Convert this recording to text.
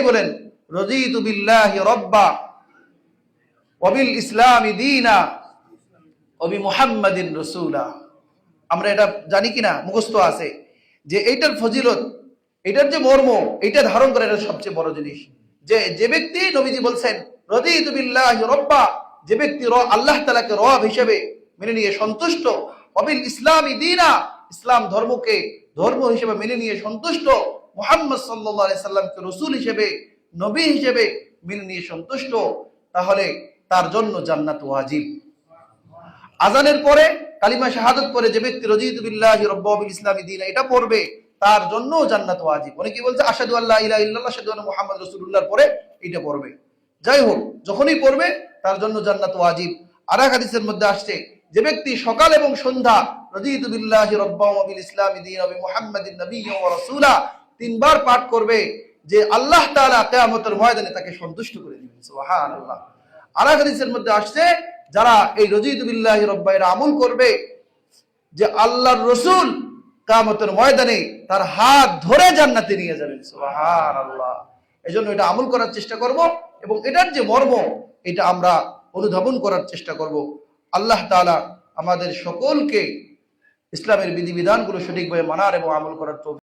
বলেন রাদিতু বিল্লাহি রাব্বা ওয়া বিল ইসলামি দীনা ওয়া বি মুহাম্মাদিন রাসূলা। আমরা এটা জানি কিনা, মুখস্থ আছে যে এইটার ফজিলত, এটার যে মর্ম, এটা ধারণ করা এটা সবচেয়ে বড় জিনিস। যে ব্যক্তি, নবীজি বলছেন রাদিতু বিল্লাহি রাব্বা, যে ব্যক্তি আল্লাহ তাআলাকে রব হিসেবে মেনে নিয়ে সন্তুষ্ট, ওয়া বিল ইসলামি দীনা, ইসলাম ধর্মকে ধর্ম হিসেবে মেনে নিয়ে সন্তুষ্ট, মুহাম্মদ সাল্লাল্লাহু আলাইহি সাল্লামকে রাসূল হিসেবে, নবী হিসেবে মেনে নিয়ে সন্তুষ্ট, তাহলে তার জন্য জান্নাত ওয়াজিব। আজানের পরে কালিমা শাহাদাত পরে যে ব্যক্তি রাদিতু বিল্লাহি রাব্বা ওয়া বিল ইসলামি দীনা এটা পড়বে, তার জন্য জান্নাত ওয়াজিব। অনেকে বলছে আশহাদু আল্লা ইলাহা ইল্লাল্লাহ আশহাদু আন্না মুহাম্মাদুর রাসূলুল্লাহর পরে এটা পড়বে। যাই হোক, যখনই পড়বে তার জন্য জান্নাত ওয়াজিব। আর এক হাদিসের মধ্যে আসছে যে ব্যক্তি সকাল এবং সন্ধ্যা রাদিতু বিল্লাহি রাব্বা ওয়া বিল ইসলামি দীনা ওয়া বি মুহাম্মাদিন নাবিয়্যা ওয়া রাসূলা তিনবার পাঠ করবে, যে আল্লাহ তাআলা কিয়ামতের ময়দানে তাকে সন্তুষ্ট করে দিবেন। সুবহানাল্লাহ। আর এক হাদিসের মধ্যে আসছে যারা এই রাদিতু বিল্লাহি রাব্বা এর আমল করবে, যে আল্লাহর রাসূল কিয়ামতের ময়দানে তার হাত ধরে জান্নাতে নিয়ে যাবেন। সুবহানাল্লাহ। এজন্য এটা আমল করার চেষ্টা করব এবং এটার যে মর্ম এটা আমরা অনুধাবন করার চেষ্টা করব। আল্লাহ তাআলা আমাদের সকলকে ইসলামের বিধিবিধানগুলো সঠিকভাবে মানার এবং আমল করার তৌফিক